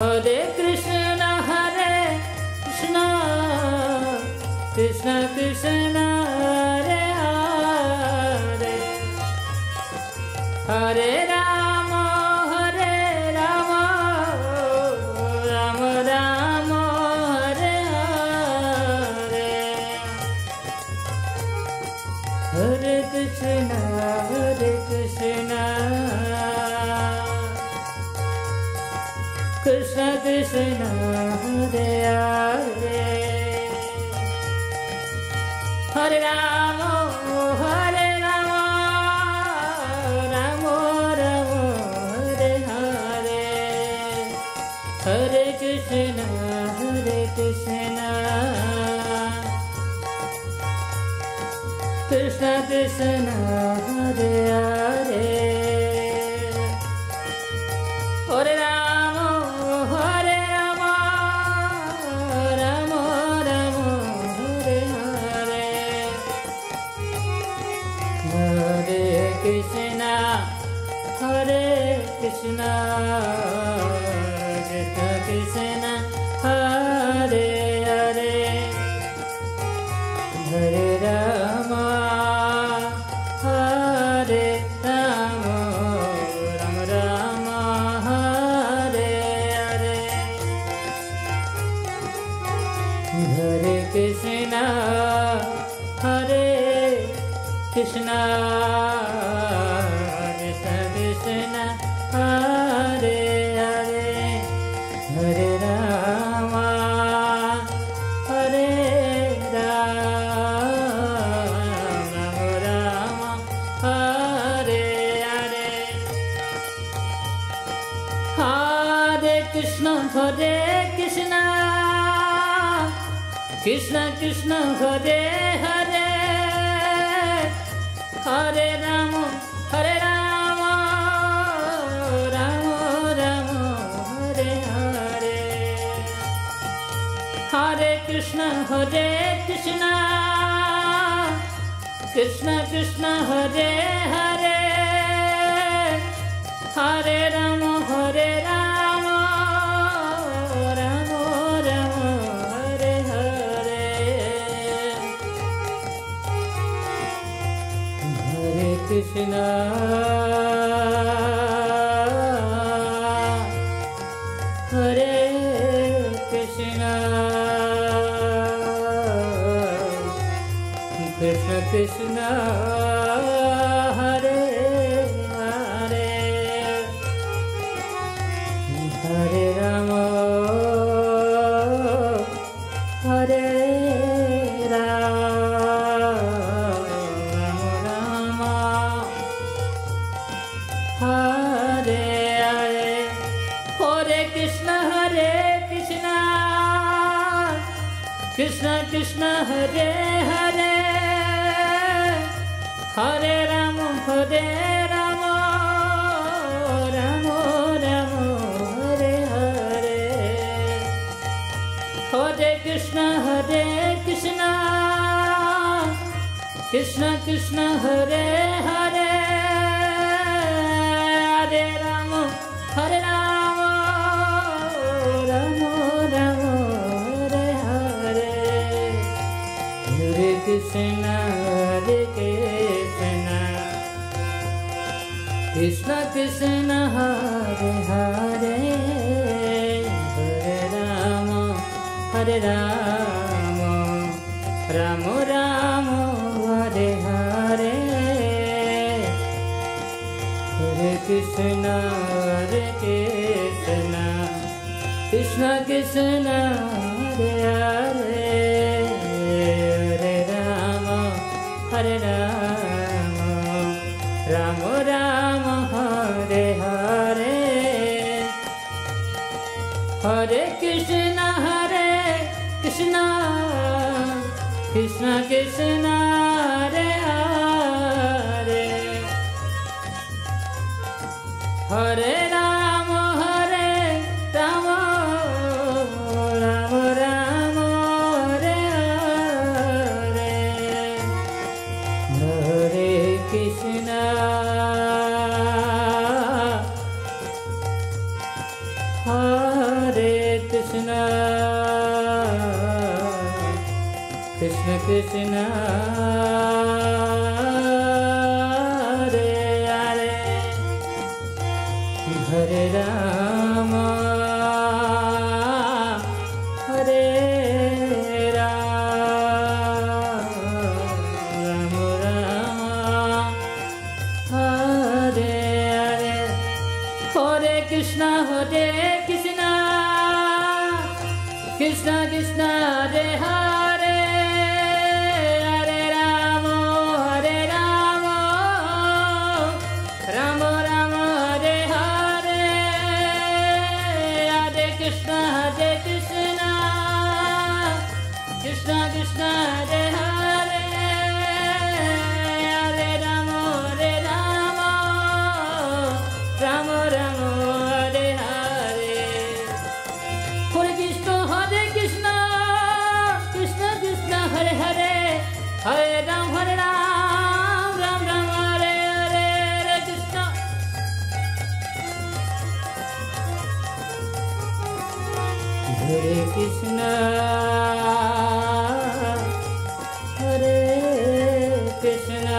Hare Krishna, Krishna Krishna, Hare Hare, Hare Rama, Hare Rama, Rama Rama, Hare Hare, Hare Krishna, Krishna Krishna, Hare Hare, Hare Rama, Hare Rama, Rama Rama, Hare Hare, Hare Krishna, Krishna Krishna, Hare Hare, Hare Rama, Hare Rama, Rama Rama, Hare Hare, Hare Krishna, Krishna Krishna, Hare Hare, Hare Rama, Hare Rama, Rama Rama, Hare Hare, Hare Krishna, Krishna Krishna, Hare Hare, Hare Rama, Hare Rama, Rama Hare Hare, Hare Krishna, Krishna Krishna, Hare Hare, Hare Rama, Hare Rama, Rama Rama, Hare Hare, Hare Krishna, Krishna Krishna, Hare Hare, Hare Rama, Hare Rama, Rama Rama, Hare Hare, Hare Krishna, Hare Krishna, Krishna Krishna, Hare Hare, Hare Rama, Hare Rama, Hare Hare, Hare Krishna, Krishna Krishna, Hare Hare, Hare Rama, Hare Rama, Rama Rama, Hare Hare, Hare Krishna, Krishna Krishna, Hare Hare, Hare Rama, Hare Rama, Rama Rama, Hare Hare, Hare Krishna, Krishna Krishna, Hare Hare, Hare Rama, Hare Rama, Rama Rama, Hare Hare, Hare Krishna, Krishna Krishna, Hare Hare, Hare Rama, Hare Rama, Rama Rama, Hare Hare, Hare Krishna, Krishna Krishna, Hare Hare, Hare Rama, Hare Rama, Rama Rama, Hare Hare, Hare Krishna, Hare Krishna Hare Hare Hare Rama Hare Rama Rama Hare Hare Hare Krishna Krishna Krishna Hare Hare Hare Rama Hare Rama Rama Rama Hare Hare Hare Krishna Krishna Krishna Hare Hare Hare Rama Hare Rama Rama Rama Hare Hare Hare Krishna Krishna Krishna Hare Hare Hare Ram Ram Ram Hare Hare Hare Krishna Hare Krishna Hare Krishna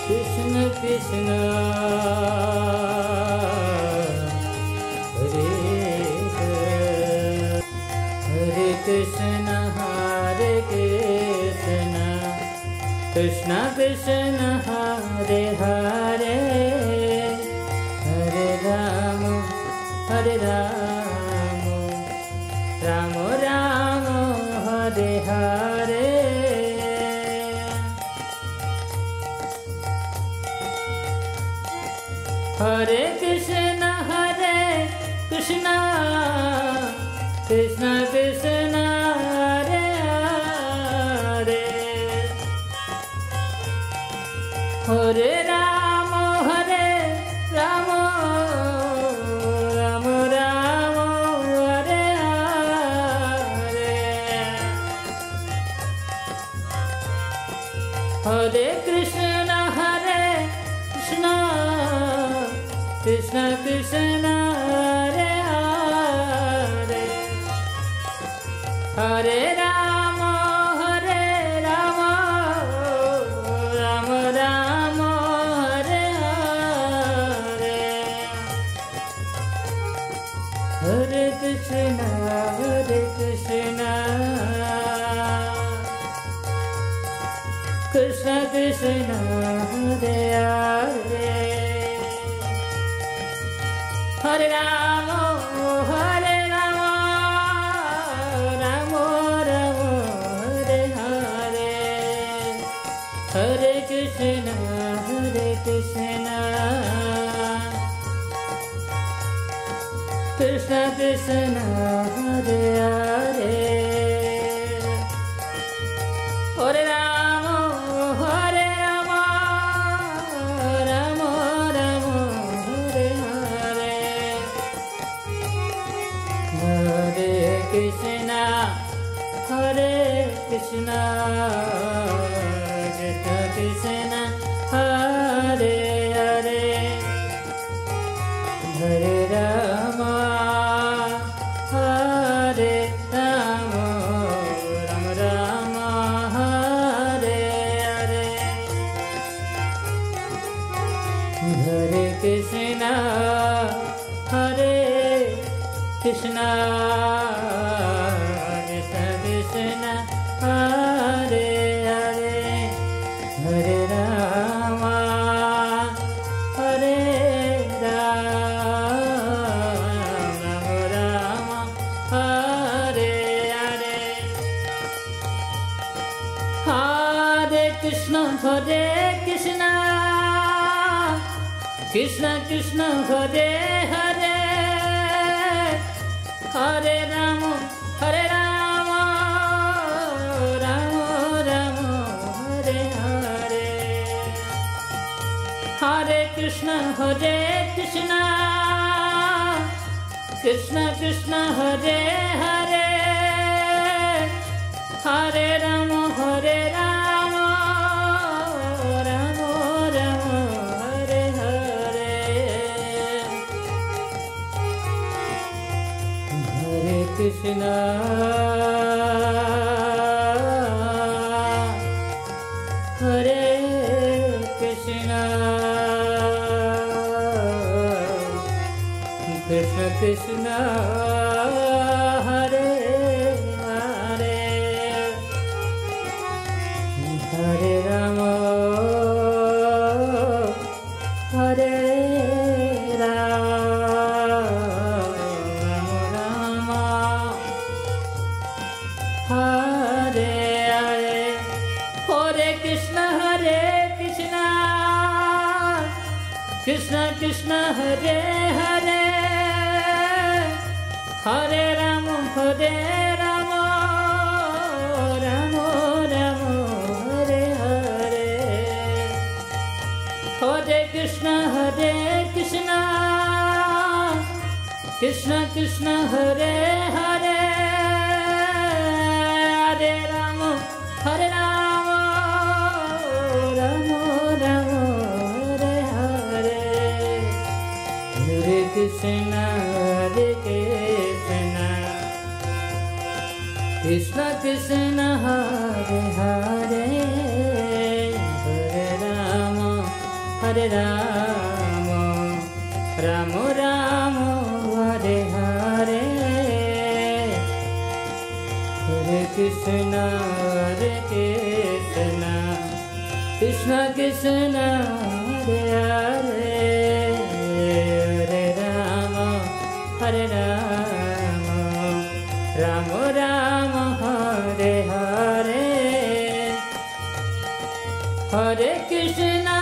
Krishna Krishna Krishna Hare Krishna Krishna Krishna Hare Hare Hare Rama Hare Rama Rama Rama Hare Hare Hare Krishna Krishna Krishna Hare Hare Hare Rama Rama Rama Hare Hare Hare Krishna Krishna Krishna Hare Hare Hare Rama Rama Rama Hare Hare Hare Krishna Krishna Krishna Hare Hare Hare Rama Rama Rama Hare Hare Hare Krishna Krishna Krishna Hare Hare Hare Rama Rama Rama Hare Hare Hare Krishna Krishna Krishna Hare Hare Hare Rama Hare Rama Rama Rama Hare Hare Hare Krishna Krishna Krishna Hare Hare Hare Rama Hare Rama Rama Hare Hare Hare Krishna Krishna Krishna Hare Hare Hare Rama Rama Rama Hare Hare Hare Krishna Krishna Krishna Hare Hare Hare Rama Rama Rama Hare Hare Hare Krishna Hare Krishna Krishna Krishna Hare Hare Hare Rama Hare Rama Hare Hare Hare Krishna Krishna Krishna Hare Hare Hare Rama Hare Rama Rama Rama Hare Hare Hare Krishna Krishna Krishna Hare Hare Hare Rama Hare Rama Rama Rama Hare Hare Hare Krishna Krishna Krishna Hare Hare Hare Rama Hare Rama Rama Rama Hare Hare Hare Krishna Krishna Krishna Hare Hare Hare Rama Hare Rama Rama Rama Hare Hare Hare Krishna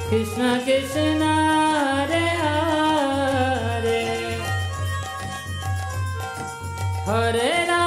Krishna Krishna Hare Hare Hare Rama